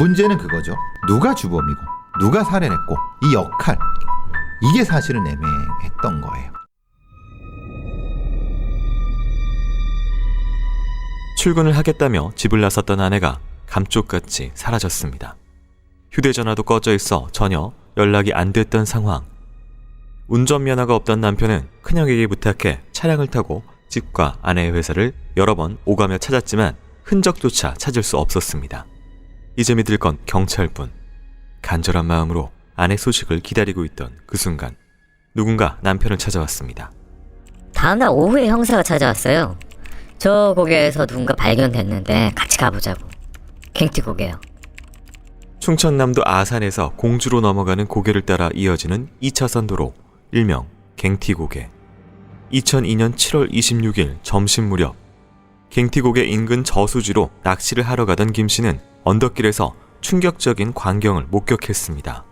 문제는 그거죠. 누가 주범이고 누가 살해냈고 이 역할, 이게 사실은 애매했던 거예요. 출근을 하겠다며 집을 나섰던 아내가 감쪽같이 사라졌습니다. 휴대전화도 꺼져 있어 전혀 연락이 안 됐던 상황. 운전면허가 없던 남편은 큰형에게 부탁해 차량을 타고 집과 아내의 회사를 여러 번 오가며 찾았지만 흔적조차 찾을 수 없었습니다. 이제 믿을 건 경찰뿐. 간절한 마음으로 아내 소식을 기다리고 있던 그 순간 누군가 남편을 찾아왔습니다. 다음날 오후에 형사가 찾아왔어요. 저 고개에서 누군가 발견됐는데 같이 가보자고. 갱티 고개요. 충청남도 아산에서 공주로 넘어가는 고개를 따라 이어지는 2차선 도로, 일명 갱티고개. 2002년 7월 26일 점심 무렵 갱티고개 인근 저수지로 낚시를 하러 가던 김 씨는 언덕길에서 충격적인 광경을 목격했습니다.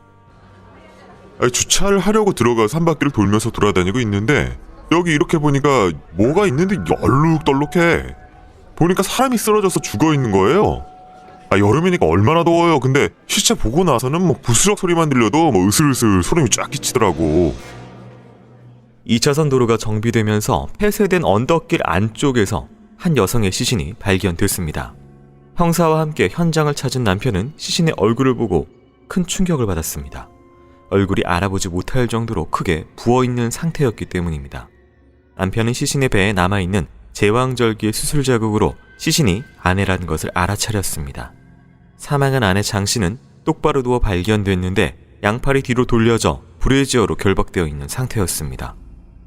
주차를 하려고 들어가서 한 바퀴를 돌면서 돌아다니고 있는데 여기 이렇게 보니까 뭐가 있는데 얼룩덜룩해. 보니까 사람이 쓰러져서 죽어있는 거예요. 여름이니까 얼마나 더워요. 근데 시체 보고 나서는 뭐 부스럭 소리만 들려도 뭐 으슬으슬 소름이 쫙 끼치더라고. 2차선 도로가 정비되면서 폐쇄된 언덕길 안쪽에서 한 여성의 시신이 발견됐습니다. 형사와 함께 현장을 찾은 남편은 시신의 얼굴을 보고 큰 충격을 받았습니다. 얼굴이 알아보지 못할 정도로 크게 부어있는 상태였기 때문입니다. 남편은 시신의 배에 남아있는 제왕절개의 수술 자국으로 시신이 아내라는 것을 알아차렸습니다. 사망한 아내 장 씨는 똑바로 누워 발견됐는데 양팔이 뒤로 돌려져 브래지어로 결박되어 있는 상태였습니다.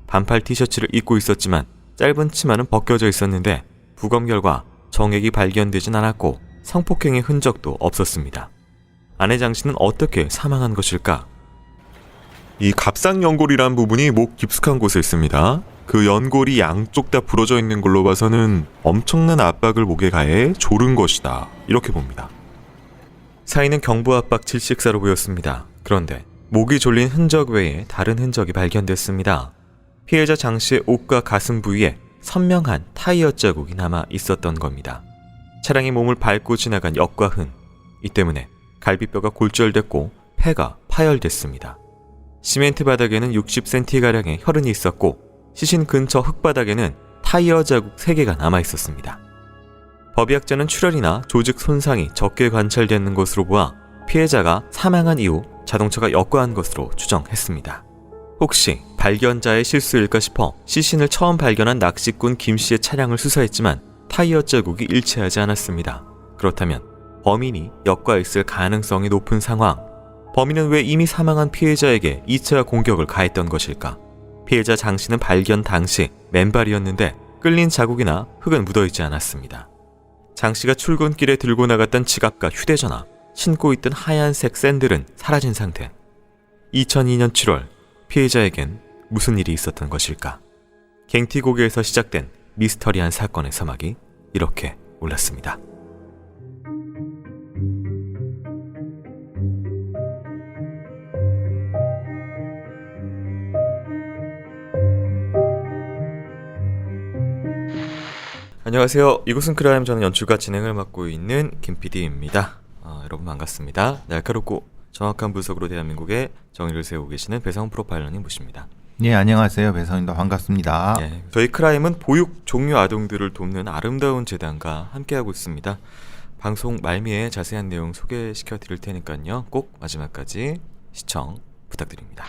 반팔 티셔츠를 입고 있었지만 짧은 치마는 벗겨져 있었는데 부검 결과 정액이 발견되진 않았고 성폭행의 흔적도 없었습니다. 아내 장 씨는 어떻게 사망한 것일까? 이 갑상연골이란 부분이 목 깊숙한 곳에 있습니다. 그 연골이 양쪽 다 부러져 있는 걸로 봐서는 엄청난 압박을 목에 가해 조른 것이다, 이렇게 봅니다. 사인은 경부압박 질식사로 보였습니다. 그런데 목이 졸린 흔적 외에 다른 흔적이 발견됐습니다. 피해자 장 씨의 옷과 가슴 부위에 선명한 타이어 자국이 남아 있었던 겁니다. 차량이 몸을 밟고 지나간 역과 흔, 이 때문에 갈비뼈가 골절됐고 폐가 파열됐습니다. 시멘트 바닥에는 60cm가량의 혈흔이 있었고 시신 근처 흙바닥에는 타이어 자국 3개가 남아 있었습니다. 법의학자는 출혈이나 조직 손상이 적게 관찰되는 것으로 보아 피해자가 사망한 이후 자동차가 역과한 것으로 추정했습니다. 혹시 발견자의 실수일까 싶어 시신을 처음 발견한 낚시꾼 김 씨의 차량을 수사했지만 타이어 자국이 일치하지 않았습니다. 그렇다면 범인이 역과했을 가능성이 높은 상황. 범인은 왜 이미 사망한 피해자에게 2차 공격을 가했던 것일까? 피해자 장 씨는 발견 당시 맨발이었는데 끌린 자국이나 흙은 묻어있지 않았습니다. 장 씨가 출근길에 들고 나갔던 지갑과 휴대전화, 신고 있던 하얀색 샌들은 사라진 상태. 2002년 7월 피해자에겐 무슨 일이 있었던 것일까? 갱티고개에서 시작된 미스터리한 사건의 서막이 이렇게 올랐습니다. 안녕하세요. 이곳은 크라임, 저는 연출과 진행을 맡고 있는 김PD입니다. 여러분 반갑습니다. 날카롭고 정확한 분석으로 대한민국의 정의를 세우고 계시는 배성 프로파일러님 모십니다. 네, 안녕하세요. 배성입니다. 반갑습니다. 네, 저희 크라임은 보육 종료 아동들을 돕는 아름다운 재단과 함께하고 있습니다. 방송 말미에 자세한 내용 소개시켜 드릴 테니까요. 꼭 마지막까지 시청 부탁드립니다.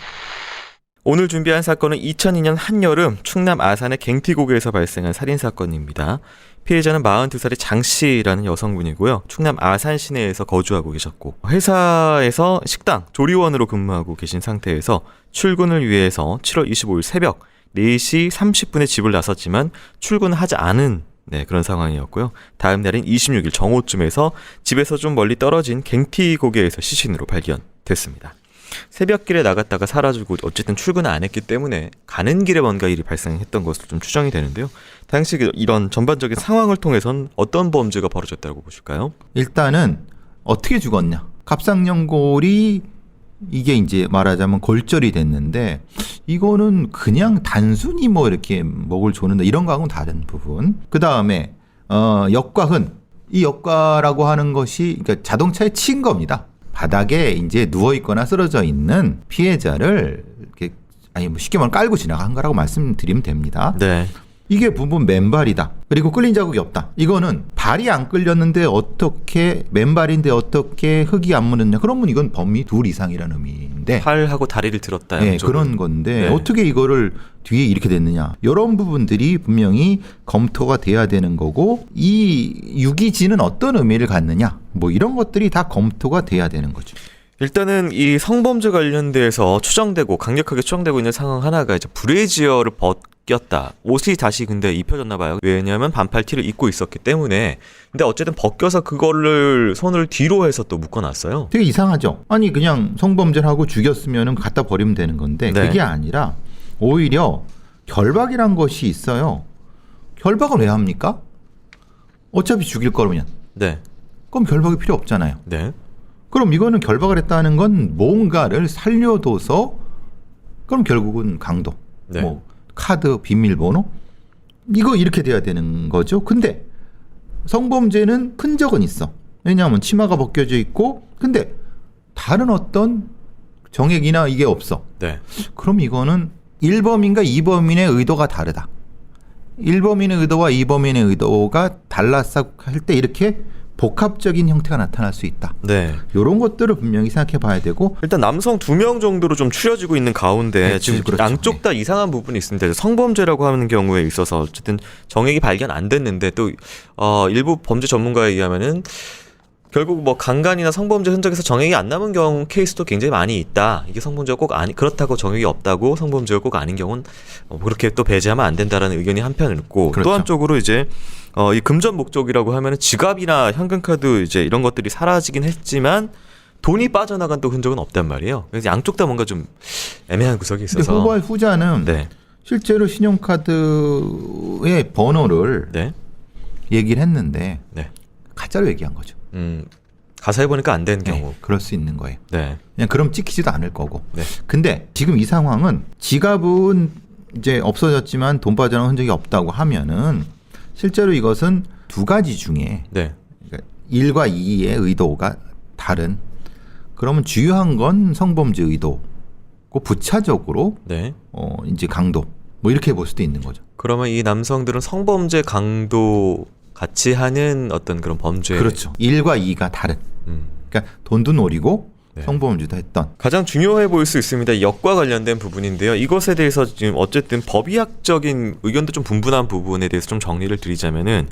오늘 준비한 사건은 2002년 한여름 충남 아산의 갱티고개에서 발생한 살인사건입니다. 피해자는 42살의 장씨라는 여성분이고요. 충남 아산 시내에서 거주하고 계셨고 회사에서 식당 조리원으로 근무하고 계신 상태에서 출근을 위해서 7월 25일 새벽 4시 30분에 집을 나섰지만 출근을 하지 않은 그런 상황이었고요. 다음 날인 26일 정오쯤에서 집에서 좀 멀리 떨어진 갱티고개에서 시신으로 발견됐습니다. 새벽길에 나갔다가 사라지고 어쨌든 출근을 안 했기 때문에 가는 길에 뭔가 일이 발생했던 것으로 좀 추정이 되는데요. 당시 이런 전반적인 상황을 통해선 어떤 범죄가 벌어졌다고 보실까요? 일단은 어떻게 죽었냐? 갑상연골이 이게 이제 말하자면 골절이 됐는데 이거는 그냥 단순히 뭐 이렇게 목을 조는다 이런 거하고는 다른 부분. 그 다음에 역과 흔. 이 역과라고 하는 것이 그러니까 자동차에 친 겁니다. 바닥에 이제 누워 있거나 쓰러져 있는 피해자를 이렇게 아니 뭐 쉽게 말하면 깔고 지나간 거라고 말씀드리면 됩니다. 네. 이게 부분 맨발이다. 그리고 끌린 자국이 없다. 이거는 발이 안 끌렸는데 어떻게 맨발인데 어떻게 흙이 안 묻었냐. 그러면 이건 범위 둘 이상이라는 의미인데. 팔하고 다리를 들었다. 네, 양쪽으로. 그런 건데 네. 어떻게 이거를 뒤에 이렇게 됐느냐. 이런 부분들이 분명히 검토가 돼야 되는 거고 이 유기지는 어떤 의미를 갖느냐. 뭐 이런 것들이 다 검토가 돼야 되는 거죠. 일단은 이 성범죄 관련돼서 추정되고 강력하게 추정되고 있는 상황 하나가 이제 브래지어를 벗겼다. 옷이 다시 근데 입혀졌나 봐요. 왜냐하면 반팔 티를 입고 있었기 때문에. 근데 어쨌든 벗겨서 그거를 손을 뒤로 해서 또 묶어놨어요. 되게 이상하죠. 아니 그냥 성범죄를 하고 죽였으면 갖다 버리면 되는 건데 네. 그게 아니라 오히려 결박이란 것이 있어요. 결박은 왜 합니까? 어차피 죽일 거면. 네. 그럼 결박이 필요 없잖아요. 네. 그럼 이거는 결박을 했다는 건 뭔가를 살려둬서 그럼 결국은 강도, 네. 뭐 카드 비밀번호 이거 이렇게 돼야 되는 거죠. 근데 성범죄는 흔적은 있어. 왜냐하면 치마가 벗겨져 있고 근데 다른 어떤 정액이나 이게 없어. 네. 그럼 이거는 1범인과 2범인의 의도가 다르다. 1범인의 의도와 2범인의 의도가 달랐어 할 때 이렇게 복합적인 형태가 나타날 수 있다. 네. 이런 것들을 분명히 생각해 봐야 되고 일단 남성 2명 정도로 좀 추려지고 있는 가운데 네, 지금 그렇죠. 양쪽 다 이상한 부분이 있습니다. 성범죄라고 하는 경우에 있어서 어쨌든 정액이 발견 안 됐는데 또 일부 범죄 전문가에 의하면은 결국 뭐 강간이나 성범죄 흔적에서 정액이 안 남은 경우 케이스도 굉장히 많이 있다. 이게 성범죄가 꼭 아니 그렇다고 정액이 없다고 성범죄가 꼭 아닌 경우는 그렇게 또 배제하면 안 된다라는 의견이 한편 있고 그렇죠. 또 한쪽으로 이제 이 금전 목적이라고 하면은 지갑이나 현금카드 이제 이런 것들이 사라지긴 했지만 돈이 빠져나간 또 흔적은 없단 말이에요. 그래서 양쪽 다 뭔가 좀 애매한 구석이 근데 있어서. 후자는 네. 실제로 신용카드의 번호를 네. 얘기를 했는데 네. 가짜로 얘기한 거죠. 가사해 보니까 안 된 네, 경우. 그럴 수 있는 거예요. 네. 그냥 그럼 찍히지도 않을 거고. 네. 근데 지금 이 상황은 지갑은 이제 없어졌지만 돈 빠져나온 흔적이 없다고 하면은 실제로 이것은 두 가지 중에 네. 그러니까 1과 2의 의도가 다른. 그러면 주요한 건 성범죄 의도고 부차적으로 네. 이제 강도 뭐 이렇게 볼 수도 있는 거죠. 그러면 이 남성들은 성범죄 강도 같이 하는 어떤 그런 범죄. 그렇죠. 1과 2가 다른. 그러니까 돈도 노리고 네. 성범죄도 했던. 가장 중요해 보일 수 있습니다. 역과 관련된 부분인데요. 이것에 대해서 지금 어쨌든 법의학적인 의견도 좀 분분한 부분에 대해서 좀 정리를 드리자면은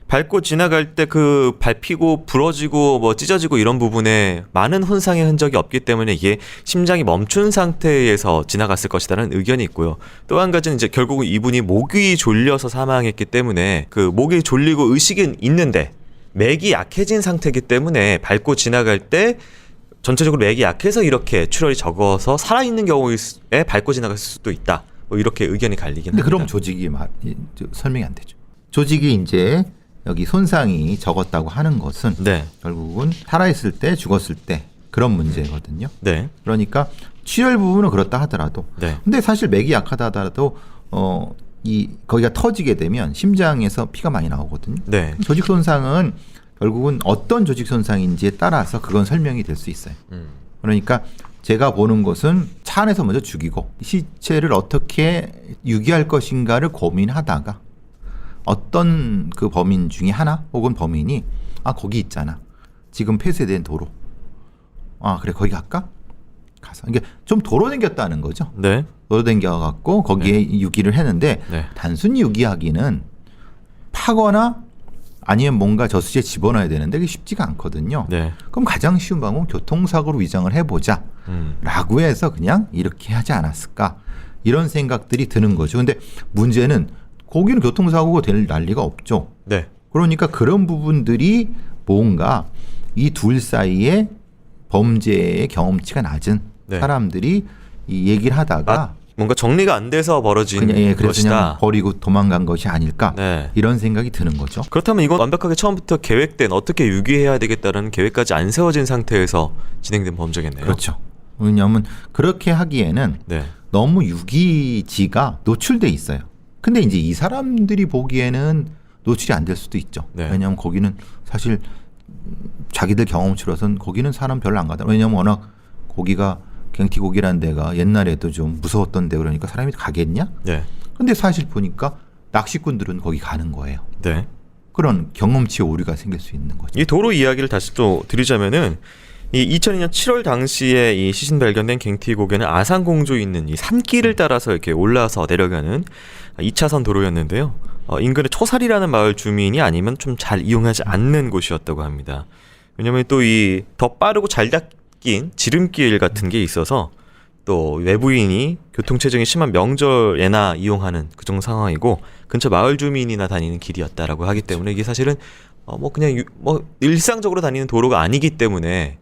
밟고 지나갈 때 그 밟히고 부러지고 뭐 찢어지고 이런 부분에 많은 혼상의 흔적이 없기 때문에 이게 심장이 멈춘 상태에서 지나갔을 것이라는 의견이 있고요. 또 한 가지는 이제 결국은 이분이 목이 졸려서 사망했기 때문에 그 목이 졸리고 의식은 있는데 맥이 약해진 상태이기 때문에 밟고 지나갈 때 전체적으로 맥이 약해서 이렇게 출혈이 적어서 살아있는 경우에 밟고 지나갈 수도 있다. 뭐 이렇게 의견이 갈리긴 근데 합니다. 그럼 조직이 설명이 안 되죠. 조직이 이제 여기 손상이 적었다고 하는 것은 네. 결국은 살아있을 때 죽었을 때 그런 문제거든요. 네. 그러니까 출혈 부분은 그렇다 하더라도 네. 근데 사실 맥이 약하다 하더라도 거기가 터지게 되면 심장에서 피가 많이 나오거든요. 네. 조직 손상은 결국은 어떤 조직 손상인지에 따라서 그건 설명이 될 수 있어요. 그러니까 제가 보는 것은 차 안에서 먼저 죽이고 시체를 어떻게 유기할 것인가를 고민하다가 어떤 그 범인 중에 하나 혹은 범인이 거기 있잖아. 지금 폐쇄된 도로. 그래 거기 갈까? 가서 이게 좀 도로 댕겼다는 거죠. 네. 도로 댕겨갖고 거기에 유기를 했는데 네. 단순히 유기하기는 파거나 아니면 뭔가 저수지에 집어넣어야 되는데 그게 쉽지가 않거든요. 네. 그럼 가장 쉬운 방법은 교통사고로 위장을 해보자 라고 해서 그냥 이렇게 하지 않았을까 이런 생각들이 드는 거죠. 근데 문제는 거기는 교통사고가 될 난리가 없죠. 네. 그러니까 그런 부분들이 뭔가 이 둘 사이에 범죄의 경험치가 낮은 네. 사람들이 이 얘기를 하다가 뭔가 정리가 안 돼서 벌어진 그래서 그냥 것이다. 버리고 도망간 것이 아닐까 네. 이런 생각이 드는 거죠. 그렇다면 이건 완벽하게 처음부터 계획된 어떻게 유기해야 되겠다는 계획까지 안 세워진 상태에서 진행된 범죄겠네요. 그렇죠. 왜냐하면 그렇게 하기에는 네. 너무 유기지가 노출돼 있어요. 근데 이제 이 사람들이 보기에는 노출이 안 될 수도 있죠. 네. 왜냐하면 거기는 사실 자기들 경험치로선 거기는 사람 별로 안 가다. 왜냐하면 워낙 거기가 갱티고기라는 데가 옛날에도 좀 무서웠던 데 그러니까 사람이 가겠냐? 네. 근데 사실 보니까 낚시꾼들은 거기 가는 거예요. 네. 그런 경험치의 오류가 생길 수 있는 거죠. 이 도로 이야기를 다시 또 드리자면은 이 2002년 7월 당시에 이 시신 발견된 갱티고개는 아산공주에 있는 이 산길을 따라서 이렇게 올라서 내려가는 2차선 도로였는데요. 인근의 초살이라는 마을 주민이 아니면 좀 잘 이용하지 않는 곳이었다고 합니다. 왜냐면 또 이 더 빠르고 잘 닦인 지름길 같은 게 있어서 또 외부인이 교통체증이 심한 명절에나 이용하는 그 정도 상황이고 근처 마을 주민이나 다니는 길이었다라고 하기 때문에 이게 사실은 뭐 그냥 뭐 일상적으로 다니는 도로가 아니기 때문에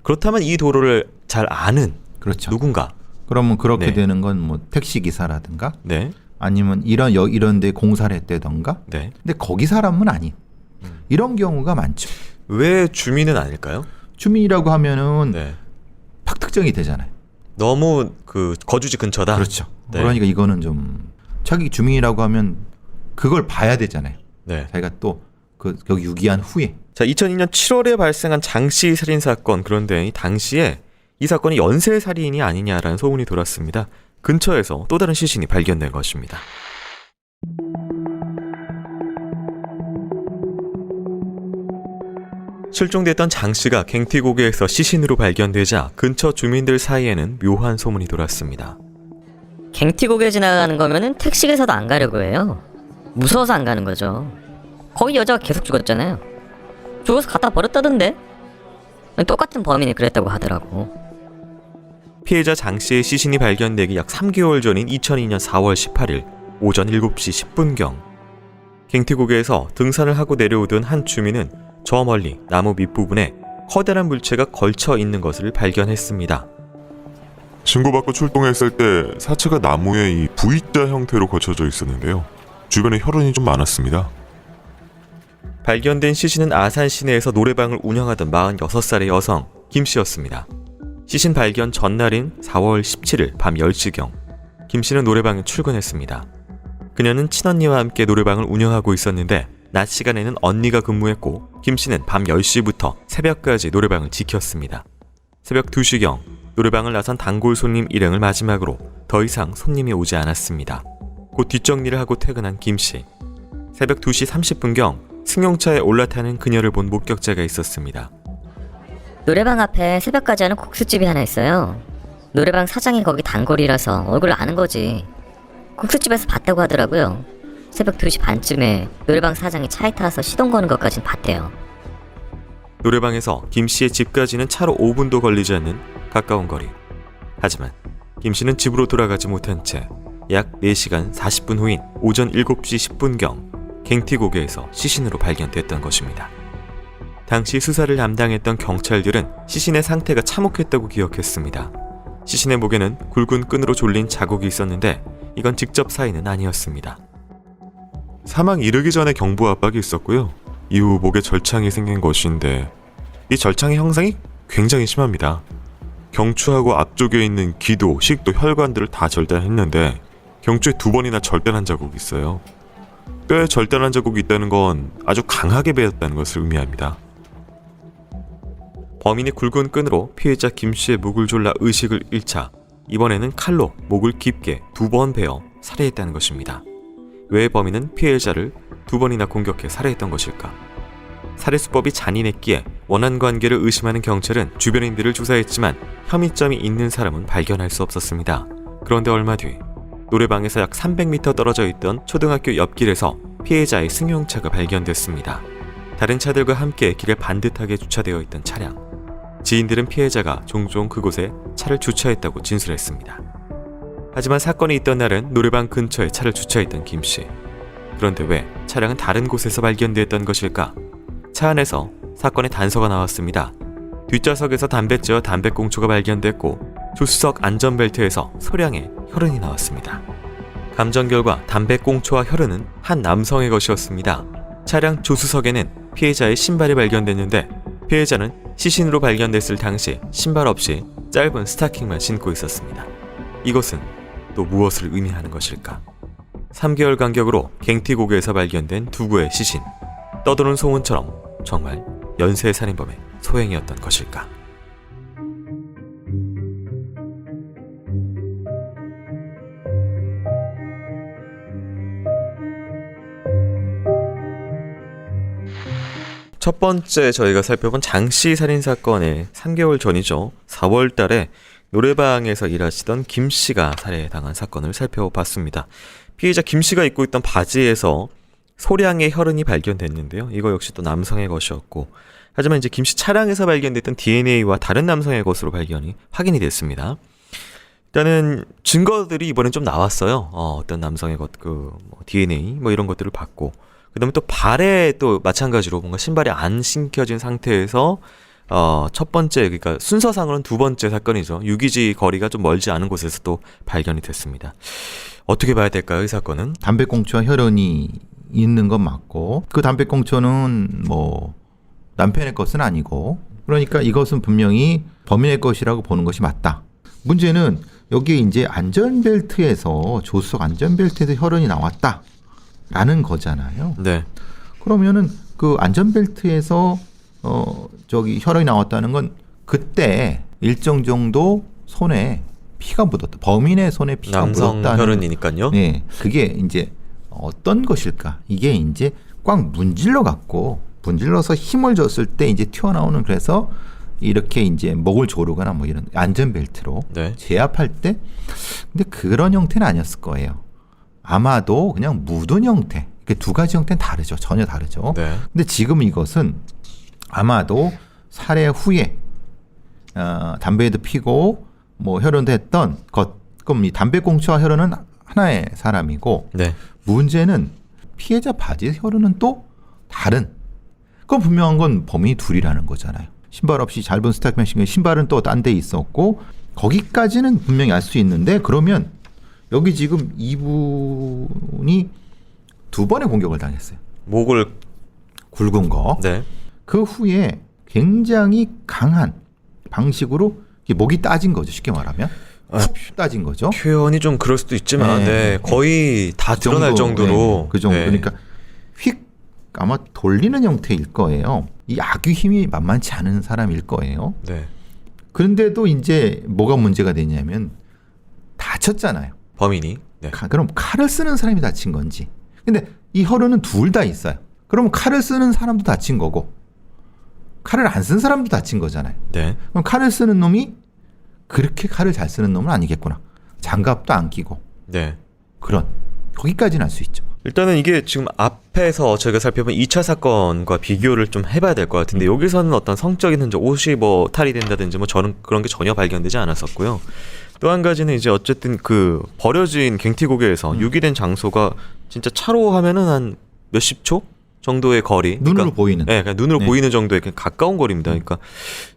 그렇다면 이 도로를 잘 아는 그렇죠. 누군가. 그러면 그렇게 네. 되는 건 뭐 택시 기사라든가 네. 아니면 이런 데 공사를 했다던가. 네. 근데 거기 사람은 아닌. 이런 경우가 많죠. 왜 주민은 아닐까요? 주민이라고 하면은 네. 딱 특정이 되잖아요. 너무 그 거주지 근처다. 그렇죠. 네. 그러니까 이거는 좀 자기 주민이라고 하면 그걸 봐야 되잖아요. 네. 자기가 또 그 여기 유기한 후에. 자, 2002년 7월에 발생한 장씨 살인 사건. 그런데 이 당시에 이 사건이 연쇄 살인이 아니냐라는 소문이 돌았습니다. 근처에서 또 다른 시신이 발견된 것입니다. 실종됐던 장 씨가 갱티고개에서 시신으로 발견되자 근처 주민들 사이에는 묘한 소문이 돌았습니다. 갱티고개 지나가는 거면은 택시기사도 안 가려고 해요. 무서워서 안 가는 거죠. 거기 여자가 계속 죽었잖아요. 죽어서 갖다 버렸다던데. 똑같은 범인이 그랬다고 하더라고. 피해자 장 씨의 시신이 발견되기 약 3개월 전인 2002년 4월 18일 오전 7시 10분경 갱티고개에서 등산을 하고 내려오던 한 주민은 저 멀리 나무 밑부분에 커다란 물체가 걸쳐 있는 것을 발견했습니다. 신고받고 출동했을 때 사체가 나무에 이 V자 형태로 거쳐져 있었는데요. 주변에 혈흔이 좀 많았습니다. 발견된 시신은 아산 시내에서 노래방을 운영하던 46살의 여성 김 씨였습니다. 시신 발견 전날인 4월 17일 밤 10시경 김 씨는 노래방에 출근했습니다. 그녀는 친언니와 함께 노래방을 운영하고 있었는데 낮 시간에는 언니가 근무했고 김 씨는 밤 10시부터 새벽까지 노래방을 지켰습니다. 새벽 2시경 노래방을 나선 단골 손님 일행을 마지막으로 더 이상 손님이 오지 않았습니다. 곧 뒷정리를 하고 퇴근한 김 씨. 새벽 2시 30분경 승용차에 올라타는 그녀를 본 목격자가 있었습니다. 노래방 앞에 새벽까지 하는 국수집이 하나 있어요. 노래방 사장이 거기 단골이라서 얼굴을 아는 거지. 국수집에서 봤다고 하더라고요. 새벽 2시 반쯤에 노래방 사장이 차에 타서 시동 거는 것까진 봤대요. 노래방에서 김 씨의 집까지는 차로 5분도 걸리지 않는 가까운 거리. 하지만 김 씨는 집으로 돌아가지 못한 채 약 4시간 40분 후인 오전 7시 10분경 갱티고개에서 시신으로 발견됐던 것입니다. 당시 수사를 담당했던 경찰들은 시신의 상태가 참혹했다고 기억했습니다. 시신의 목에는 굵은 끈으로 졸린 자국이 있었는데 이건 직접 사인은 아니었습니다. 사망 이르기 전에 경부 압박이 있었고요. 이후 목에 절창이 생긴 것인데 이 절창의 형상이 굉장히 심합니다. 경추하고 앞쪽에 있는 기도, 식도, 혈관들을 다 절단했는데 경추에 2번이나 절단한 자국이 있어요. 뼈에 절단한 자국이 있다는 건 아주 강하게 베었다는 것을 의미합니다. 범인이 굵은 끈으로 피해자 김 씨의 목을 졸라 의식을 잃자 이번에는 칼로 목을 깊게 2번 베어 살해했다는 것입니다. 왜 범인은 피해자를 2번이나 공격해 살해했던 것일까? 살해수법이 잔인했기에 원한 관계를 의심하는 경찰은 주변인들을 조사했지만 혐의점이 있는 사람은 발견할 수 없었습니다. 그런데 얼마 뒤 노래방에서 약 300m 떨어져 있던 초등학교 옆길에서 피해자의 승용차가 발견됐습니다. 다른 차들과 함께 길에 반듯하게 주차되어 있던 차량. 지인들은 피해자가 종종 그곳에 차를 주차했다고 진술했습니다. 하지만 사건이 있던 날은 노래방 근처에 차를 주차했던 김 씨. 그런데 왜 차량은 다른 곳에서 발견됐던 것일까? 차 안에서 사건의 단서가 나왔습니다. 뒷좌석에서 담뱃재와 담배꽁초가 발견됐고 조수석 안전벨트에서 소량의 혈흔이 나왔습니다. 감정 결과 담배꽁초와 혈흔은 한 남성의 것이었습니다. 차량 조수석에는 피해자의 신발이 발견됐는데 피해자는 시신으로 발견됐을 당시 신발 없이 짧은 스타킹만 신고 있었습니다. 이것은 또 무엇을 의미하는 것일까? 3개월 간격으로 갱티고개에서 발견된 두 구의 시신. 떠도는 소문처럼 정말 연쇄 살인범의 소행이었던 것일까? 첫 번째 저희가 살펴본 장씨 살인사건의 3개월 전이죠. 4월 달에 노래방에서 일하시던 김 씨가 살해당한 사건을 살펴봤습니다. 피해자 김 씨가 입고 있던 바지에서 소량의 혈흔이 발견됐는데요. 이거 역시 또 남성의 것이었고, 하지만 이제 김 씨 차량에서 발견됐던 DNA와 다른 남성의 것으로 확인이 됐습니다. 일단은 증거들이 이번엔 좀 나왔어요. 어떤 남성의 것, DNA 뭐 이런 것들을 봤고, 그다음에 또 발에 또 마찬가지로 뭔가 신발이 안 신겨진 상태에서 첫 번째, 그러니까 순서상으로는 두 번째 사건이죠. 유기지 거리가 좀 멀지 않은 곳에서 또 발견이 됐습니다. 어떻게 봐야 될까요, 이 사건은? 담배꽁초와 혈흔이 있는 건 맞고, 그 담배꽁초는 뭐 남편의 것은 아니고, 그러니까 이것은 분명히 범인의 것이라고 보는 것이 맞다. 문제는 여기에 이제 안전벨트에서, 조수석 안전벨트에서 혈흔이 나왔다라는 거잖아요. 네. 그러면은 그 안전벨트에서 혈흔이 나왔다는 건 그때 일정 정도 손에 피가 묻었다. 범인의 손에 피가 남성 묻었다는. 혈흔이니까요. 네, 그게 이제 어떤 것일까? 이게 이제 꽉 문질러서 힘을 줬을 때 이제 튀어나오는, 그래서 이렇게 이제 목을 조르거나 뭐 이런 안전벨트로 네. 제압할 때, 근데 그런 형태는 아니었을 거예요. 아마도 그냥 묻은 형태. 그 두 가지 형태는 다르죠. 전혀 다르죠. 네. 근데 지금 이것은 아마도 살해 후에 담배도 피고 뭐 혈흔도 했던 것. 그럼 이 담배꽁초와 혈흔은 하나의 사람이고, 네. 문제는 피해자 바지의 혈흔은 또 다른. 그건 분명한 건 범인이 둘이라는 거잖아요. 신발 없이 짧은 스타킹 신고 신발은 또 딴 데 있었고, 거기까지는 분명히 알 수 있는데, 그러면 여기 지금 이분이 두 번의 공격을 당했어요. 목을. 굵은 거. 네. 그 후에 굉장히 강한 방식으로 목이 따진 거죠. 쉽게 말하면. 훅 따진 거죠. 표현이 좀 그럴 수도 있지만, 네. 거의 다 그 드러날 정도, 정도로. 네, 그 정도. 네. 그러니까 휙 아마 돌리는 형태일 거예요. 이 악의 힘이 만만치 않은 사람일 거예요. 네. 그런데도 이제 뭐가 문제가 되냐면 다쳤잖아요. 범인이. 네. 그럼 칼을 쓰는 사람이 다친 건지. 근데 이 혈흔은 둘 다 있어요. 그러면 칼을 쓰는 사람도 다친 거고, 칼을 안 쓴 사람도 다친 거잖아요. 네. 그럼 칼을 쓰는 놈이 그렇게 칼을 잘 쓰는 놈은 아니겠구나. 장갑도 안 끼고. 네. 그런. 거기까지는 알 수 있죠. 일단은 이게 지금 앞에서 저희가 살펴본 2차 사건과 비교를 좀 해봐야 될 것 같은데, 여기서는 어떤 성적인 흔적, 옷이 뭐 탈이 된다든지 뭐 저는 그런 게 전혀 발견되지 않았었고요. 또 한 가지는 이제 어쨌든 그 버려진 갱티고개에서 유기된 장소가 진짜 차로 하면은 한 몇십 초 정도의 거리. 눈으로 그러니까, 보이는. 네, 그러니까 눈으로 네. 보이는 정도의 가까운 거리입니다. 그러니까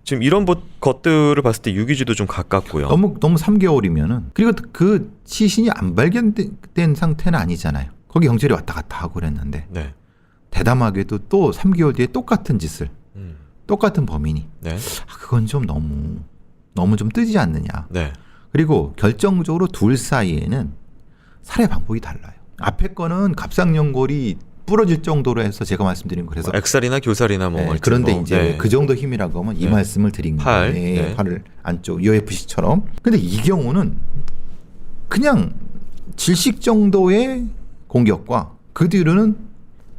지금 이런 것들을 봤을 때 유기지도 좀 가깝고요. 너무 3개월이면은, 그리고 그 시신이 안 발견된 상태는 아니잖아요. 거기 경찰이 왔다 갔다 하고 그랬는데, 네. 대담하게도 또 3개월 뒤에 똑같은 짓을, 음. 똑같은 범인이. 네. 그건 좀 너무 좀 뜨지 않느냐. 네. 그리고 결정적으로 둘 사이에는 살해 방법이 달라요. 앞에 거는 갑상연골이 부러질 정도로 해서 제가 말씀드린 거, 그래서 액살이나 교살이나 뭐. 네, 할지 그런데 뭐. 이제 네. 그 정도 힘이라고 하면 이 네. 말씀을 드린 팔. 거예요. 네. 팔을 안쪽 UFC처럼. 근데 이 경우는 그냥 질식 정도의 공격과 그 뒤로는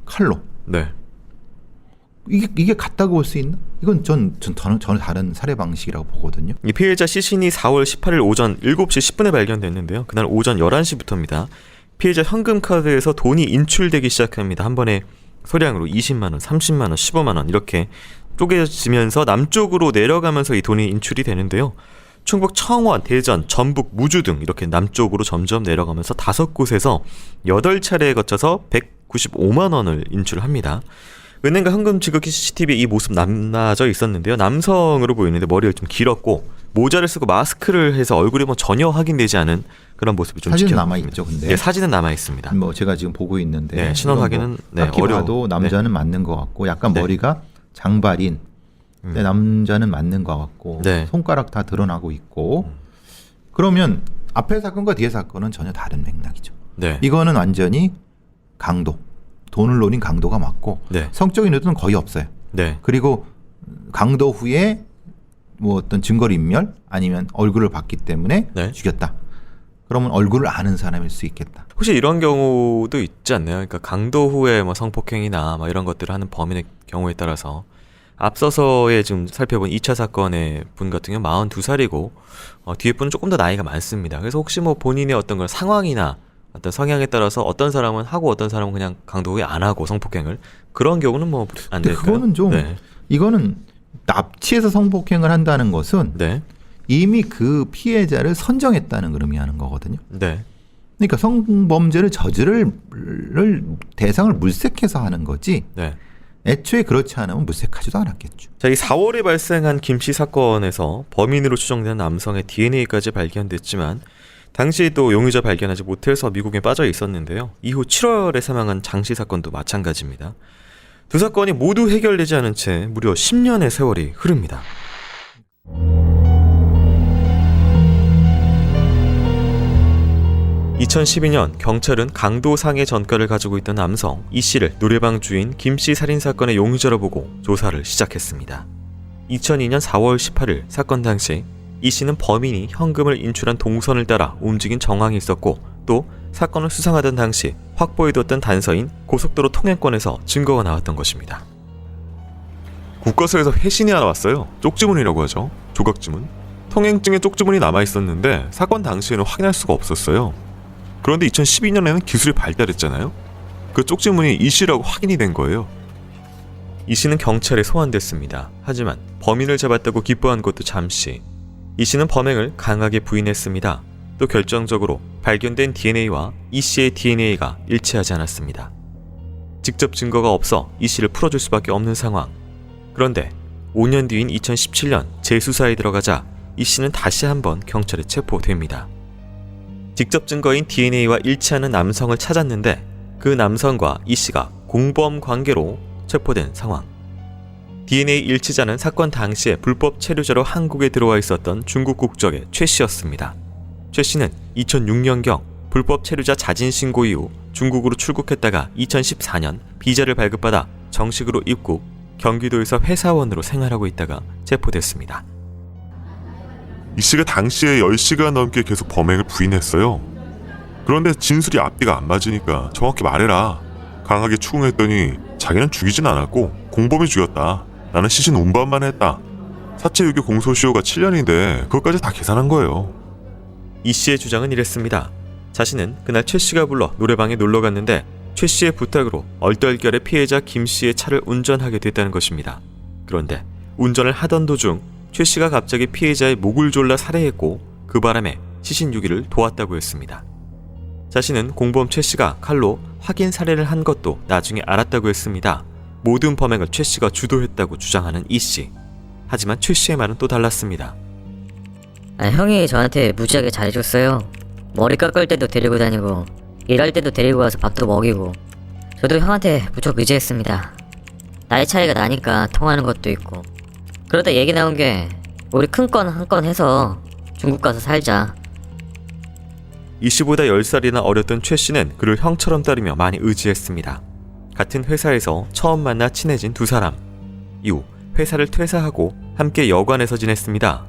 칼로. 네. 이게 같다고 볼 수 있나? 이건 저는 다른 살해 방식이라고 보거든요. 이 피해자 시신이 4월 18일 오전 7시 10분에 발견됐는데요. 그날 오전 11시부터입니다. 피해자 현금카드에서 돈이 인출되기 시작합니다. 한 번에 소량으로 20만 원, 30만 원, 15만 원 이렇게 쪼개지면서 남쪽으로 내려가면서 이 돈이 인출이 되는데요. 충북 청원, 대전, 전북, 무주 등 이렇게 남쪽으로 점점 내려가면서 5곳에서 8차례에 거쳐서 195만 원을 인출합니다. 은행과 현금 지급 CCTV에 이 모습 남겨져 있었는데요. 남성으로 보이는데 머리가 좀 길었고 모자를 쓰고 마스크를 해서 얼굴이 뭐 전혀 확인되지 않은 그런 모습이 좀 사진은 지켜집니다. 남아있죠, 근데. 네, 사진은 남아있습니다. 뭐 제가 지금 보고 있는데, 네, 신원 확인은 네, 딱히 어려워. 봐도 남자는 맞는 것 같고, 약간 네. 머리가 장발인 근데 남자는 맞는 것 같고, 네. 손가락 다 드러나고 있고. 그러면 앞의 사건과 뒤의 사건은 전혀 다른 맥락이죠. 네. 이거는 완전히 강도, 돈을 노린 강도가 맞고 네. 성적인 의도는 거의 없어요. 네. 그리고 강도 후에 뭐 어떤 증거를 인멸 아니면 얼굴을 봤기 때문에 네. 죽였다. 그러면 얼굴을 아는 사람일 수 있겠다. 혹시 이런 경우도 있지 않나요? 그러니까 강도 후에 뭐 성폭행이나 뭐 이런 것들을 하는 범인의 경우에 따라서 앞서서에 좀 살펴본 2차 사건의 분 같은 경우 42살이고 뒤에 분은 조금 더 나이가 많습니다. 그래서 혹시 뭐 본인의 어떤 그런 상황이나 어떤 성향에 따라서 어떤 사람은 하고 어떤 사람은 그냥 강도 후에 안 하고 성폭행을 그런 경우는 뭐 안 근데 될까요? 그거는 좀 네. 이거는 납치해서 성폭행을 한다는 것은 네. 이미 그 피해자를 선정했다는 걸 의미하는 거거든요. 네. 그러니까 성범죄를 저지를 대상을 물색해서 하는 거지 네. 애초에 그렇지 않으면 물색하지도 않았겠죠. 자, 이 4월에 발생한 김씨 사건에서 범인으로 추정되는 남성의 DNA까지 발견됐지만 당시 또 용의자 발견하지 못해서 미국에 빠져 있었는데요. 이후 7월에 사망한 장씨 사건도 마찬가지입니다. 두 사건이 모두 해결되지 않은 채 무려 10년의 세월이 흐릅니다. (2012년) 경찰은 강도 상해 전과를 가지고 있던 남성 이 씨를 노래방 주인 김 씨 살인 사건의 용의자로 보고 조사를 시작했습니다. 2002년 4월 18일 사건 당시 이 씨는 범인이 현금을 인출한 동선을 따라 움직인 정황이 있었고 또 사건을 수상하던 당시 확보해뒀던 단서인 고속도로 통행권에서 증거가 나왔던 것입니다. 국과서에서 회신이 하나 왔어요. 쪽지문이라고 하죠. 조각지문. 통행증에 쪽지문이 남아있었는데 사건 당시에는 확인할 수가 없었어요. 그런데 2012년에는 기술이 발달했잖아요. 그 쪽지문이 이 씨라고 확인이 된 거예요. 이 씨는 경찰에 소환됐습니다. 하지만 범인을 잡았다고 기뻐한 것도 잠시. 이 씨는 범행을 강하게 부인했습니다. 또 결정적으로 발견된 DNA와 이 씨의 DNA가 일치하지 않았습니다. 직접 증거가 없어 이 씨를 풀어줄 수밖에 없는 상황. 그런데 5년 뒤인 2017년 재수사에 들어가자 이 씨는 다시 한번 경찰에 체포됩니다. 직접 증거인 DNA와 일치하는 남성을 찾았는데 그 남성과 이 씨가 공범 관계로 체포된 상황. DNA 일치자는 사건 당시에 불법 체류자로 한국에 들어와 있었던 중국 국적의 최 씨였습니다. 최 씨는 2006년경 불법 체류자 자진 신고 이후 중국으로 출국했다가 2014년 비자를 발급받아 정식으로 입국, 경기도에서 회사원으로 생활하고 있다가 체포됐습니다. 이 씨가 당시에 10시간 넘게 계속 범행을 부인했어요. 그런데 진술이 앞뒤가 안 맞으니까 정확히 말해라. 강하게 추궁했더니 자기는 죽이진 않았고 공범이 죽였다. 나는 시신 운반만 했다. 사체 유기 공소시효가 7년인데 그것까지 다 계산한 거예요. 이 씨의 주장은 이랬습니다. 자신은 그날 최 씨가 불러 노래방에 놀러 갔는데 최 씨의 부탁으로 얼떨결에 피해자 김 씨의 차를 운전하게 됐다는 것입니다. 그런데 운전을 하던 도중 최 씨가 갑자기 피해자의 목을 졸라 살해했고 그 바람에 시신 유기를 도왔다고 했습니다. 자신은 공범 최 씨가 칼로 확인 살해를 한 것도 나중에 알았다고 했습니다. 모든 범행을 최 씨가 주도했다고 주장하는 이 씨. 하지만 최 씨의 말은 또 달랐습니다. 형이 저한테 무지하게 잘해줬어요. 머리 깎을 때도 데리고 다니고 일할 때도 데리고 와서 밥도 먹이고 저도 형한테 무척 의지했습니다. 나이 차이가 나니까 통하는 것도 있고 그러다 얘기 나온 게 우리 큰 건 한 건 해서 중국 가서 살자. 이 씨보다 10살이나 어렸던 최 씨는 그를 형처럼 따르며 많이 의지했습니다. 같은 회사에서 처음 만나 친해진 두 사람. 이후 회사를 퇴사하고 함께 여관에서 지냈습니다.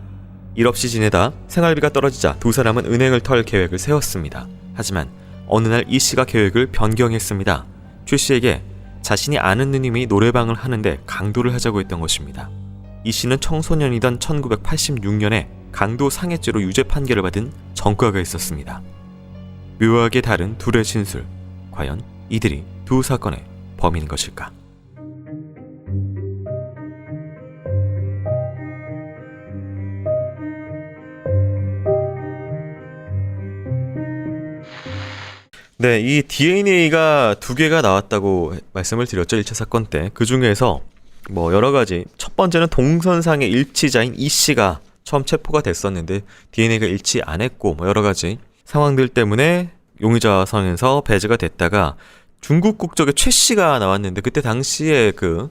일 없이 지내다 생활비가 떨어지자 두 사람은 은행을 털 계획을 세웠습니다. 하지만 어느 날 이 씨가 계획을 변경했습니다. 최 씨에게 자신이 아는 누님이 노래방을 하는데 강도를 하자고 했던 것입니다. 이 씨는 청소년이던 1986년에 강도 상해죄로 유죄 판결을 받은 전과가 있었습니다. 묘하게 다른 둘의 진술. 과연 이들이 두 사건의 범인인 것일까? 네, 이 DNA가 두 개가 나왔다고 말씀을 드렸죠. 1차 사건 때. 그 중에서 뭐 여러 가지, 첫 번째는 동선상의 일치자인 이 씨가 처음 체포가 됐었는데 DNA가 일치 안 했고 뭐 여러 가지 상황들 때문에 용의자 선에서 배제가 됐다가 중국 국적의 최 씨가 나왔는데 그때 당시에 그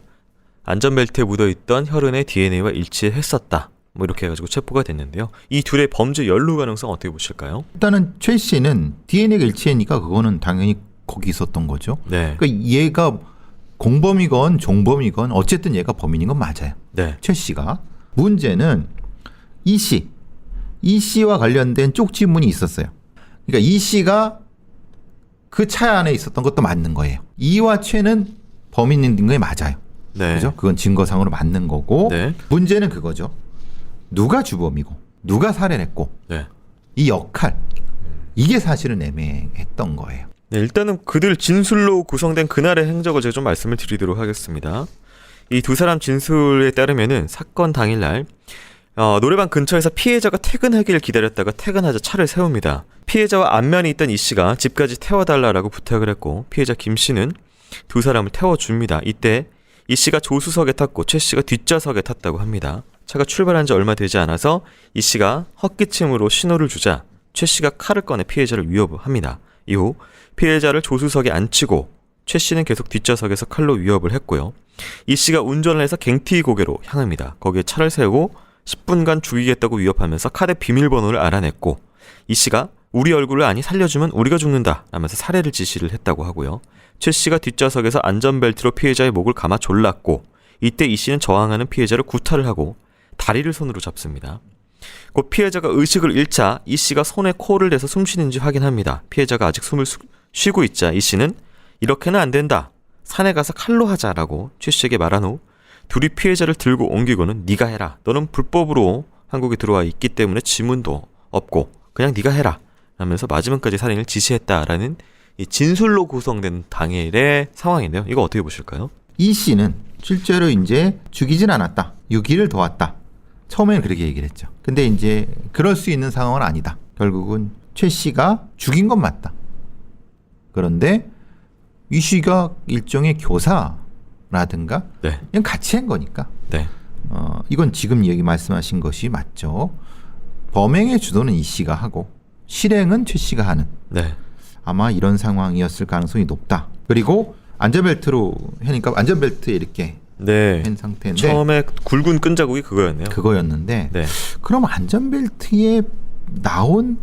안전벨트에 묻어있던 혈흔의 DNA와 일치했었다. 뭐 이렇게 해가지고 체포가 됐는데요. 이 둘의 범죄 연루 가능성 어떻게 보실까요? 일단은 최 씨는 DNA가 일치하니까 그거는 당연히 거기 있었던 거죠. 네. 그러니까 얘가 공범이건 종범이건 어쨌든 얘가 범인인 건 맞아요. 네. 최 씨가. 문제는 이 씨와 관련된 쪽지문이 있었어요. 그러니까 이 씨가 그 차 안에 있었던 것도 맞는 거예요. 이와 최는 범인인 게 맞아요. 네. 그죠? 그건 증거상으로 맞는 거고. 네. 문제는 그거죠. 누가 주범이고 누가 살해를 했고 네. 이 역할 이게 사실은 애매했던 거예요. 네, 일단은 그들 진술로 구성된 그날의 행적을 제가 좀 말씀을 드리도록 하겠습니다. 이 두 사람 진술에 따르면은 사건 당일날 노래방 근처에서 피해자가 퇴근하기를 기다렸다가 퇴근하자 차를 세웁니다. 피해자와 안면이 있던 이 씨가 집까지 태워달라고 부탁을 했고 피해자 김 씨는 두 사람을 태워줍니다. 이때 이 씨가 조수석에 탔고 최 씨가 뒷좌석에 탔다고 합니다. 차가 출발한 지 얼마 되지 않아서 이 씨가 헛기침으로 신호를 주자 최 씨가 칼을 꺼내 피해자를 위협합니다. 이후 피해자를 조수석에 앉히고 최 씨는 계속 뒷좌석에서 칼로 위협을 했고요. 이 씨가 운전을 해서 갱티 고개로 향합니다. 거기에 차를 세우고 10분간 죽이겠다고 위협하면서 카드 비밀번호를 알아냈고 이 씨가 우리 얼굴을 아니 살려주면 우리가 죽는다 라면서 살해를 지시를 했다고 하고요. 최 씨가 뒷좌석에서 안전벨트로 피해자의 목을 감아 졸랐고 이때 이 씨는 저항하는 피해자를 구타를 하고 다리를 손으로 잡습니다. 곧 피해자가 의식을 잃자 이 씨가 손에 코를 대서 숨쉬는지 확인합니다. 피해자가 아직 숨을 쉬고 있자 이 씨는 이렇게는 안 된다. 산에 가서 칼로 하자라고 최 씨에게 말한 후 둘이 피해자를 들고 옮기고는 네가 해라. 너는 불법으로 한국에 들어와 있기 때문에 지문도 없고 그냥 네가 해라. 라면서 마지막까지 살인을 지시했다라는 이 진술로 구성된 당일의 상황인데요. 이거 어떻게 보실까요? 이 씨는 실제로 이제 죽이진 않았다. 유기를 도왔다. 처음에는 그렇게 얘기를 했죠. 근데 이제 그럴 수 있는 상황은 아니다. 결국은 최 씨가 죽인 건 맞다. 그런데 이 씨가 일종의 교사라든가 네. 그냥 같이 한 거니까 네. 이건 지금 얘기 말씀하신 것이 맞죠. 범행의 주도는 이 씨가 하고 실행은 최 씨가 하는 네. 아마 이런 상황이었을 가능성이 높다. 그리고 안전벨트로 하니까 안전벨트에 이렇게 네. 한 상태인데 처음에 굵은 끈자국이 그거였네요. 그거였는데 네. 그럼 안전벨트에 나온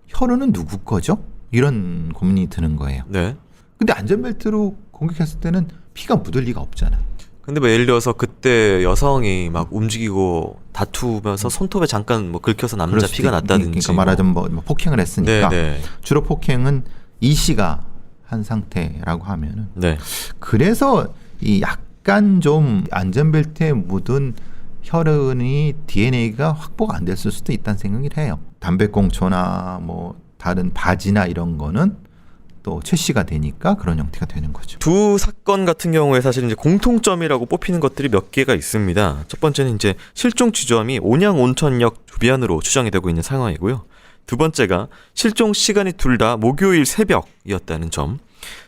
혈흔은 누구 거죠? 이런 고민이 드는 거예요. 네. 근데 안전벨트로 공격했을 때는 피가 묻을 리가 없잖아요. 근데 뭐 예를 들어서 그때 여성이 막 움직이고 다투면서 손톱에 잠깐 뭐 긁혀서 남자 그럴 수도 피가 났다든지 그러니까 말하자면 뭐 폭행을 했으니까 네. 주로 폭행은 이 씨가 한 상태라고 하면은 네. 그래서 이 약간 좀 안전벨트에 묻은 혈흔이 DNA가 확보가 안 됐을 수도 있다는 생각을 해요. 담배꽁초나 뭐 다른 바지나 이런 거는 또 최 씨가 되니까 그런 형태가 되는 거죠. 두 사건 같은 경우에 사실 이제 공통점이라고 뽑히는 것들이 몇 개가 있습니다. 첫 번째는 이제 실종 지점이 온양 온천역 주변으로 추정이 되고 있는 상황이고요. 두 번째가 실종 시간이 둘 다 목요일 새벽이었다는 점.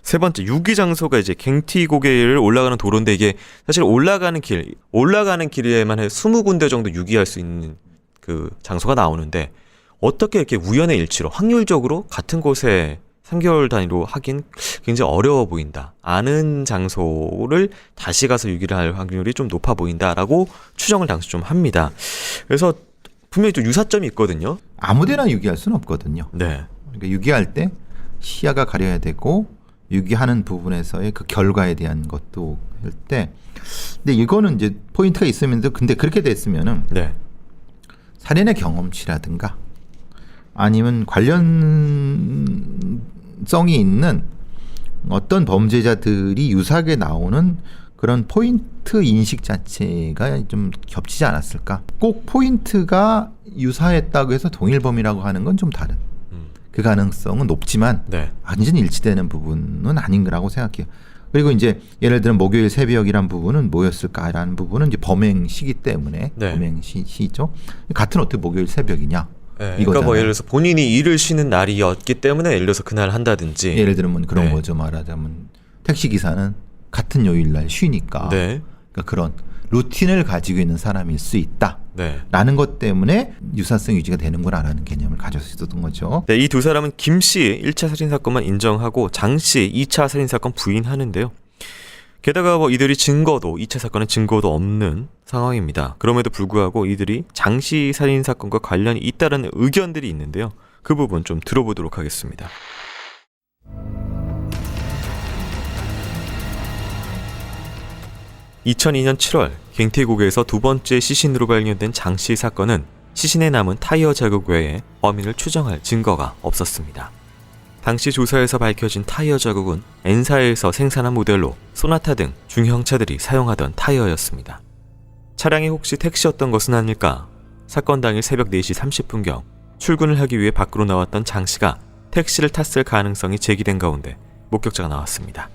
세 번째 유기 장소가 이제 갱티 고개를 올라가는 도로인데 이게 사실 올라가는 길에만 해 20군데 정도 유기할 수 있는 그 장소가 나오는데 어떻게 이렇게 우연의 일치로 확률적으로 같은 곳에 3개월 단위로 하긴 굉장히 어려워 보인다. 아는 장소를 다시 가서 유기를 할 확률이 좀 높아 보인다라고 추정을 당시 좀 합니다. 그래서 분명히 또 유사점이 있거든요. 아무데나 유기할 수는 없거든요. 네. 그러니까 유기할 때 시야가 가려야 되고 유기하는 부분에서의 그 결과에 대한 것도 할 때 근데 이거는 이제 포인트가 있으면서 근데 그렇게 됐으면은 네. 살인의 경험치라든가 아니면 관련성이 있는 어떤 범죄자들이 유사하게 나오는 그런 포인트 인식 자체가 좀 겹치지 않았을까? 꼭 포인트가 유사했다고 해서 동일범이라고 하는 건 좀 다른. 그 가능성은 높지만 네. 완전히 일치되는 부분은 아닌 거라고 생각해요. 그리고 이제 예를 들면 목요일 새벽이란 부분은 뭐였을까라는 부분은 이제 범행 시기 때문에 네. 범행 시죠. 같은 어떻게 목요일 새벽이냐? 네, 그러니까 뭐 이거잖아요. 예를 들어서 본인이 일을 쉬는 날이었기 때문에 예를 들어서 그날 한다든지 예를 들면 그런 네. 거죠. 말하자면 택시 기사는 같은 요일날 쉬니까 네. 그러니까 그런 루틴을 가지고 있는 사람일 수 있다. 네. 라는 것 때문에 유사성 유지가 되는구나라는 개념을 가질 수 있었던 거죠. 네, 이 두 사람은 김 씨 1차 살인 사건만 인정하고 장 씨 2차 살인 사건 부인하는데요. 게다가 이들이 증거도 2차 사건의 증거도 없는 상황입니다. 그럼에도 불구하고 이들이 장씨 살인 사건과 관련이 있다는 의견들이 있는데요. 그 부분 좀 들어보도록 하겠습니다. 2002년 7월 갱태국에서 두 번째 시신으로 발견된 장씨 사건은 시신에 남은 타이어 자국 외에 범인을 추정할 증거가 없었습니다. 당시 조사에서 밝혀진 타이어 자국은 N사에서 생산한 모델로 소나타 등 중형차들이 사용하던 타이어였습니다. 차량이 혹시 택시였던 것은 아닐까? 사건 당일 새벽 4시 30분경 출근을 하기 위해 밖으로 나왔던 장 씨가 택시를 탔을 가능성이 제기된 가운데 목격자가 나왔습니다.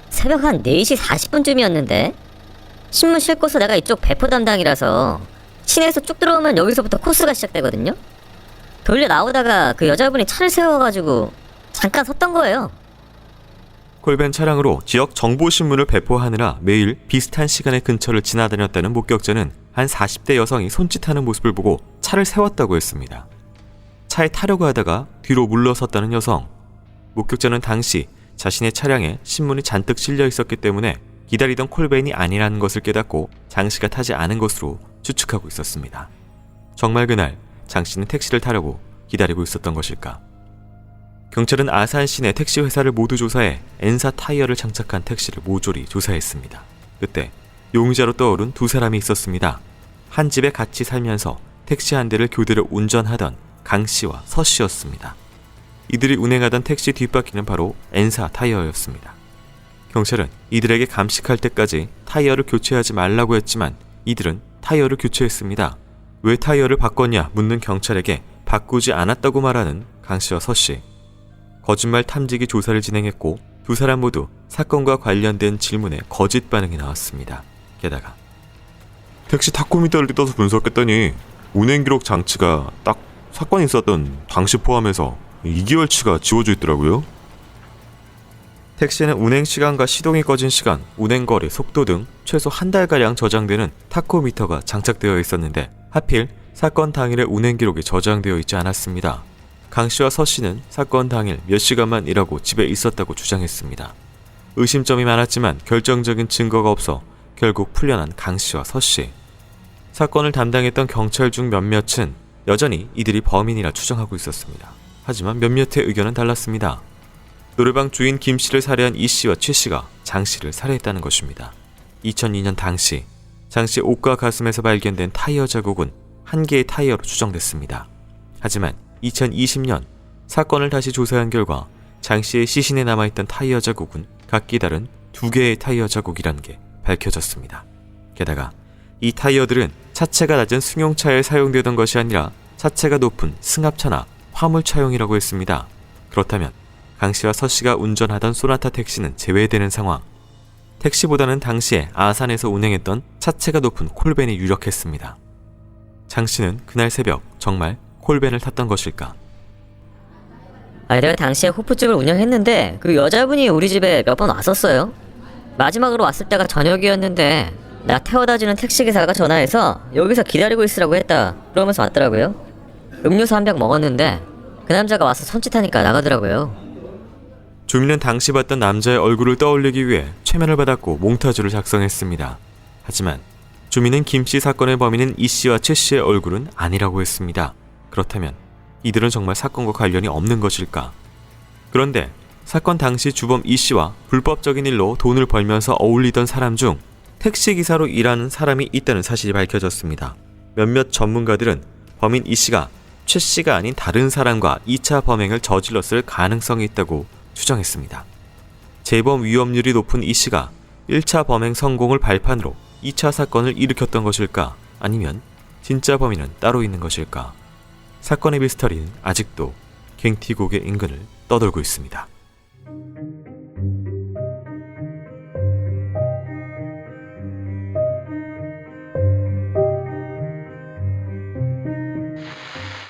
새벽 한 4시 40분쯤이었는데 신문 싣고서 내가 이쪽 배포 담당이라서 시내에서 쭉 들어오면 여기서부터 코스가 시작되거든요. 돌려 나오다가 그 여자분이 차를 세워가지고 잠깐 섰던 거예요. 콜벤 차량으로 지역 정보신문을 배포하느라 매일 비슷한 시간에 근처를 지나다녔다는 목격자는 한 40대 여성이 손짓하는 모습을 보고 차를 세웠다고 했습니다. 차에 타려고 하다가 뒤로 물러섰다는 여성. 목격자는 당시 자신의 차량에 신문이 잔뜩 실려 있었기 때문에 기다리던 콜벤이 아니라는 것을 깨닫고 장 씨가 타지 않은 것으로 추측하고 있었습니다. 정말 그날 장 씨는 택시를 타려고 기다리고 있었던 것일까? 경찰은 아산 시내 택시 회사를 모두 조사해 N사 타이어를 장착한 택시를 모조리 조사했습니다. 그때 용의자로 떠오른 두 사람이 있었습니다. 한 집에 같이 살면서 택시 한 대를 교대로 운전하던 강 씨와 서 씨였습니다. 이들이 운행하던 택시 뒷바퀴는 바로 N사 타이어였습니다. 경찰은 이들에게 감식할 때까지 타이어를 교체하지 말라고 했지만 이들은 타이어를 교체했습니다. 왜 타이어를 바꿨냐 묻는 경찰에게 바꾸지 않았다고 말하는 강 씨와 서 씨. 거짓말 탐지기 조사를 진행했고 두 사람 모두 사건과 관련된 질문에 거짓 반응이 나왔습니다. 게다가 택시 타코미터를 뜯어서 분석했더니 운행 기록 장치가 딱 사건이 있었던 당시 포함해서 2개월치가 지워져 있더라고요. 택시는 운행 시간과 시동이 꺼진 시간, 운행 거리, 속도 등 최소 한 달가량 저장되는 타코미터가 장착되어 있었는데 하필 사건 당일의 운행 기록이 저장되어 있지 않았습니다. 강 씨와 서 씨는 사건 당일 몇 시간만 일하고 집에 있었다고 주장했습니다. 의심점이 많았지만 결정적인 증거가 없어 결국 풀려난 강 씨와 서 씨. 사건을 담당했던 경찰 중 몇몇은 여전히 이들이 범인이라 추정하고 있었습니다. 하지만 몇몇의 의견은 달랐습니다. 노래방 주인 김 씨를 살해한 이 씨와 최 씨가 장 씨를 살해했다는 것입니다. 2002년 당시 장 씨 옷과 가슴에서 발견된 타이어 자국은 한 개의 타이어로 추정됐습니다. 하지만 2020년 사건을 다시 조사한 결과 장 씨의 시신에 남아있던 타이어 자국은 각기 다른 두 개의 타이어 자국이라는 게 밝혀졌습니다. 게다가 이 타이어들은 차체가 낮은 승용차에 사용되던 것이 아니라 차체가 높은 승합차나 화물차용이라고 했습니다. 그렇다면 강 씨와 서 씨가 운전하던 소나타 택시는 제외되는 상황. 택시보다는 당시에 아산에서 운행했던 차체가 높은 콜벤이 유력했습니다. 장 씨는 그날 새벽 정말 콜벤을 탔던 것일까? 내가 당시에 호프집을 운영했는데 그 여자분이 우리 집에 몇 번 왔었어요. 마지막으로 왔을 때가 저녁이었는데 나 태워다주는 택시기사가 전화해서 여기서 기다리고 있으라고 했다 그러면서 왔더라고요. 음료수 한 병 먹었는데 그 남자가 와서 손짓하니까 나가더라고요. 주민은 당시 봤던 남자의 얼굴을 떠올리기 위해 최면을 받았고 몽타주를 작성했습니다. 하지만 주민은 김 씨 사건의 범인은 이 씨와 최 씨의 얼굴은 아니라고 했습니다. 그렇다면 이들은 정말 사건과 관련이 없는 것일까? 그런데 사건 당시 주범 이 씨와 불법적인 일로 돈을 벌면서 어울리던 사람 중 택시기사로 일하는 사람이 있다는 사실이 밝혀졌습니다. 몇몇 전문가들은 범인 이 씨가 최 씨가 아닌 다른 사람과 2차 범행을 저질렀을 가능성이 있다고 추정했습니다. 재범 위험률이 높은 이 씨가 1차 범행 성공을 발판으로 2차 사건을 일으켰던 것일까? 아니면 진짜 범인은 따로 있는 것일까? 사건의 미스터리는 아직도 갱티곡의 인근을 떠돌고 있습니다.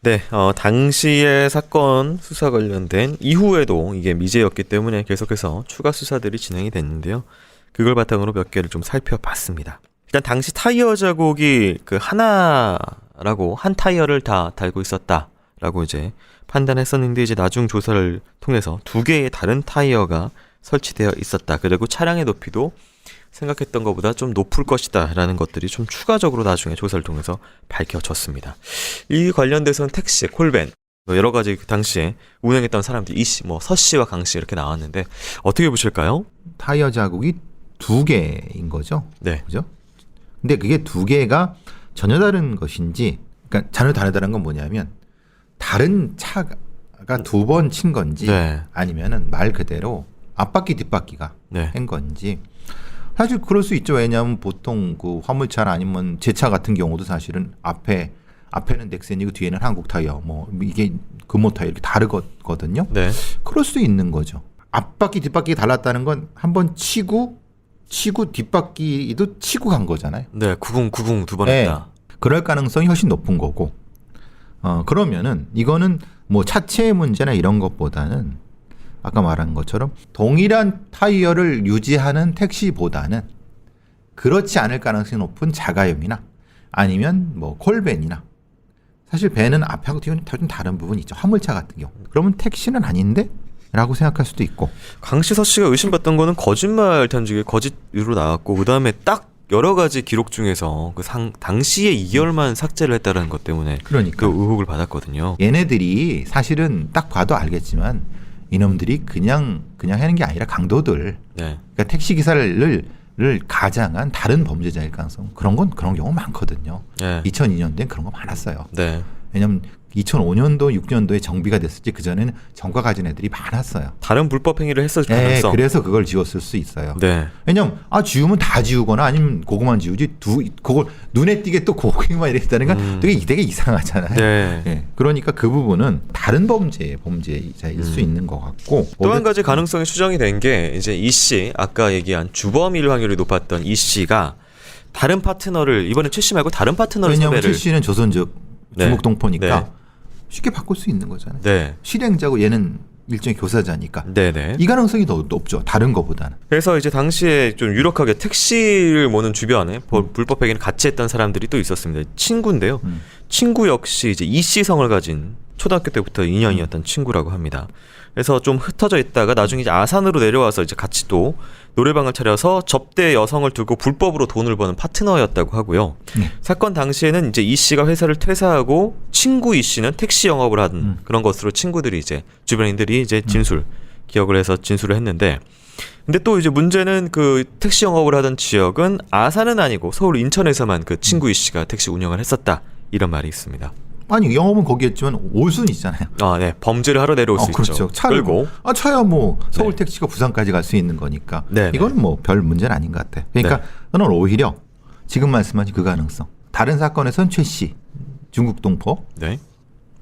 네, 당시의 사건 수사 관련된 이후에도 이게 미제였기 때문에 계속해서 추가 수사들이 진행이 됐는데요. 그걸 바탕으로 몇 개를 좀 살펴봤습니다. 일단 당시 타이어 자국이 그 하나라고 한 타이어를 다 달고 있었다라고 이제 판단했었는데 이제 나중 조사를 통해서 두 개의 다른 타이어가 설치되어 있었다. 그리고 차량의 높이도 생각했던 것보다 좀 높을 것이다 라는 것들이 좀 추가적으로 나중에 조사를 통해서 밝혀졌습니다. 이 관련돼서는 택시, 콜밴 여러 가지 그 당시에 운행했던 사람들 이씨, 서씨와 강씨 이렇게 나왔는데 어떻게 보실까요? 타이어 자국이 2개인 거죠. 네. 그죠? 근데 그게 2개가 전혀 다른 것인지, 그러니까 전혀 다르다는 건 뭐냐면 다른 차가 2번 친 건지 네. 아니면은 말 그대로 앞바퀴 뒷바퀴가 네. 한 건지. 사실 그럴 수 있죠. 왜냐하면 보통 그 화물차나 아니면 제 차 같은 경우도 사실은 앞에는 넥센이고 뒤에는 한국 타이어, 이게 금호 타이어 이렇게 다르거든요. 네. 그럴 수도 있는 거죠. 앞바퀴 뒷바퀴 달랐다는 건 한번 치고 뒷바퀴도 치고 간 거잖아요. 네, 90 두 번 네. 했다. 그럴 가능성이 훨씬 높은 거고. 그러면은 이거는 뭐 차체의 문제나 이런 것보다는 아까 말한 것처럼 동일한 타이어를 유지하는 택시보다는 그렇지 않을 가능성이 높은 자가용이나 아니면 뭐 콜밴이나, 사실 밴은 앞하고 뒤는 좀 다른 부분이 있죠. 화물차 같은 경우. 그러면 택시는 아닌데? 라고 생각할 수도 있고. 강씨 서씨가 의심받던 거는 거짓말 탐지기 거짓으로 나왔고 그 다음에 딱 여러 가지 기록 중에서 그 당시에 2개월만 삭제를 했다는 것 때문에 그러니까 그 의혹을 받았거든요. 얘네들이 사실은 딱 봐도 알겠지만 이놈들이 그냥 하는 게 아니라 강도들, 네. 그러니까 택시 기사를 가장한 다른 범죄자일 가능성, 그런 경우 많거든요. 네. 2002년도엔 그런 거 많았어요. 네. 왜냐면 2005년도, 6년도에 정비가 됐을지 그 전에는 정과 가진 애들이 많았어요. 다른 불법 행위를 했을 네, 가능성. 그래서 그걸 지웠을 수 있어요. 네. 왜냐면 지우면 다 지우거나 아니면 그거만 지우지 그걸 눈에 띄게 또 그거만 이랬다는 건 되게 이상하잖아요. 네. 네, 그러니까 그 부분은 다른 범죄자일 수 있는 것 같고. 또 한 가지 가능성이 추정이 된 게 이제 이 씨, 아까 얘기한 주범일 확률이 높았던 이 씨가 다른 파트너를 이번에 최 씨 말고 다른 파트너를 왜냐하면 섭외를. 최 씨는 조선족 네. 중국동포니까 네. 쉽게 바꿀 수 있는 거잖아요. 네. 실행자고 얘는 일종의 교사자니까. 네네. 이 가능성이 더 높죠. 다른 거보다는. 그래서 이제 당시에 좀 유력하게 택시를 모는 주변에 불법 행위를 같이 했던 사람들이 또 있었습니다. 친구인데요. 친구 역시 이제 이씨 성을 가진 초등학교 때부터 인연이었던 친구라고 합니다. 그래서 좀 흩어져 있다가 나중에 이제 아산으로 내려와서 이제 같이 또 노래방을 차려서 접대 여성을 두고 불법으로 돈을 버는 파트너였다고 하고요. 사건 당시에는 이제 이 씨가 회사를 퇴사하고 친구 이 씨는 택시 영업을 하던 그런 것으로 친구들이 이제 주변인들이 이제 기억을 해서 진술을 했는데, 근데 또 이제 문제는 그 택시 영업을 하던 지역은 아산은 아니고 서울 인천에서만 그 친구 이 씨가 택시 운영을 했었다, 이런 말이 있습니다. 아니 영업은 거기 했지만 올 수는 있잖아요. 네. 범죄를 하러 내려올 수 그렇죠. 있죠. 차를 끌고. 차야 뭐 서울 택시가 부산까지 갈 수 있는 거니까. 네. 이거는 뭐 별 문제는 아닌 것 같아. 그러니까 저는 오히려 지금 말씀하신 그 가능성. 다른 사건에서는 최 씨, 중국 동포. 네.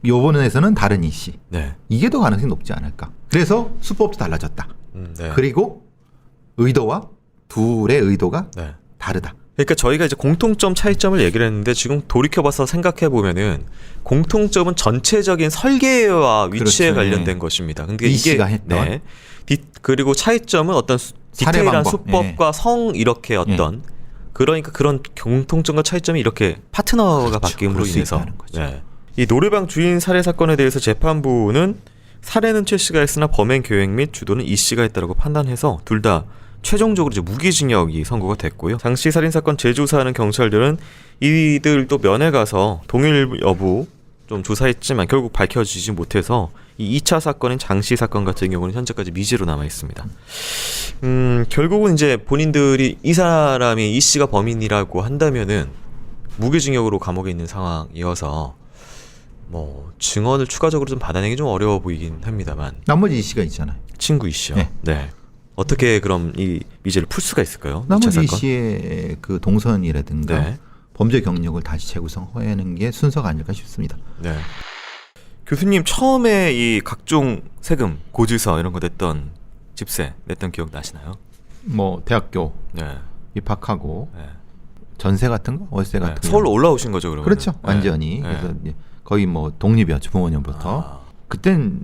요번에서는 다른 이 씨. 네. 이게 더 가능성이 높지 않을까. 그래서 수법도 달라졌다. 네. 그리고 의도와 둘의 의도가 네. 다르다. 그러니까 저희가 이제 공통점 차이점을 얘기를 했는데 지금 돌이켜봐서 생각해 보면은 공통점은 전체적인 설계와 위치에 그렇죠. 관련된 것입니다. 근데 이 이게 씨가 했던. 그리고 차이점은 어떤 살해 디테일한 방법. 수법과 성 이렇게 어떤 그러니까 그런 공통점과 차이점이 이렇게 파트너가 바뀜으로 그럴 수 인해서 있다는 거죠. 이 노래방 주인 살해 사건에 대해서 재판부는 살해는 최 씨가 했으나 범행 계획 및 주도는 이 씨가 했다라고 판단해서 둘 다 최종적으로 이제 무기징역이 선고가 됐고요. 당시 살인 사건 재조사하는 경찰들은 이들도 면회 가서 동일 여부 좀 조사했지만 결국 밝혀지지 못해서 이 2차 사건인 장씨 사건 같은 경우는 현재까지 미지로 남아 있습니다. 결국은 이제 본인들이 이 사람이 이 씨가 범인이라고 한다면은 무기징역으로 감옥에 있는 상황이어서 뭐 증언을 추가적으로 좀 받아내기 좀 어려워 보이긴 합니다만 나머지 이 씨가 있잖아요. 친구 이 씨요. 네. 네. 어떻게 그럼 이 미제를 풀 수가 있을까요? 나머지 이 2차 사건? 씨의 그 동선이라든가 네. 범죄 경력을 다시 재구성하는 게 순서가 아닐까 싶습니다. 네. 교수님 처음에 이 각종 세금, 고지서 이런 거 냈던 집세 냈던 기억 나시나요? 뭐 대학교 네. 입학하고 네. 전세 같은 거, 월세 같은 거. 서울로 올라오신 거죠, 그러면? 그렇죠. 완전히. 네. 그래서 이제 거의 뭐 독립이었죠. 부모님부터. 그땐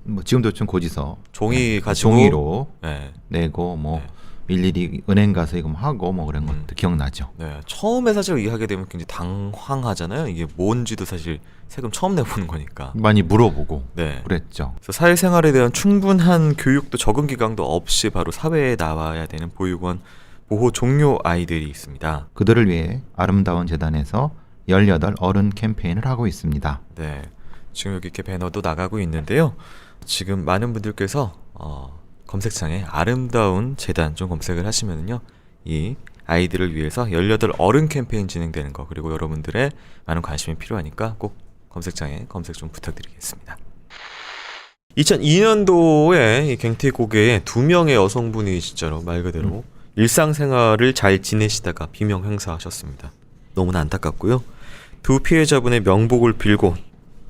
뭐 지금도 좀 고지서 종이 가지고 종이로 네. 내고 뭐 네. 일일이 은행 가서 이거 뭐 하고 뭐 그런 것도 기억나죠. 네, 처음에 사실 이해하게 되면 굉장히 당황하잖아요. 이게 뭔지도 사실 세금 처음 내보는 거니까. 많이 물어보고 네. 그랬죠. 그래서 사회생활에 대한 충분한 교육도 적응 기간도 없이 바로 사회에 나와야 되는 보육원 보호 종료 아이들이 있습니다. 그들을 위해 아름다운 재단에서 18 어른 캠페인을 하고 있습니다. 네, 지금 여기 이렇게 배너도 나가고 있는데요. 지금 많은 분들께서 검색창에 아름다운 재단 좀 검색을 하시면은요, 이 아이들을 위해서 18 어른 캠페인 진행되는 거, 그리고 여러분들의 많은 관심이 필요하니까 꼭 검색창에 검색 좀 부탁드리겠습니다. 2002년도에 이 갱태고개에 2명의 여성분이 진짜로 말 그대로 일상생활을 잘 지내시다가 비명 행사하셨습니다. 너무나 안타깝고요. 두 피해자분의 명복을 빌고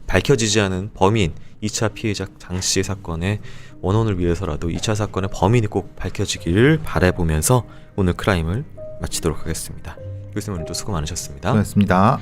밝혀지지 않은 범인 2차 피해자 장 씨의 사건의 원혼을 위해서라도 2차 사건의 범인이 꼭 밝혀지기를 바라보면서 오늘 크라임을 마치도록 하겠습니다. 교수님 오늘도 수고 많으셨습니다. 고맙습니다.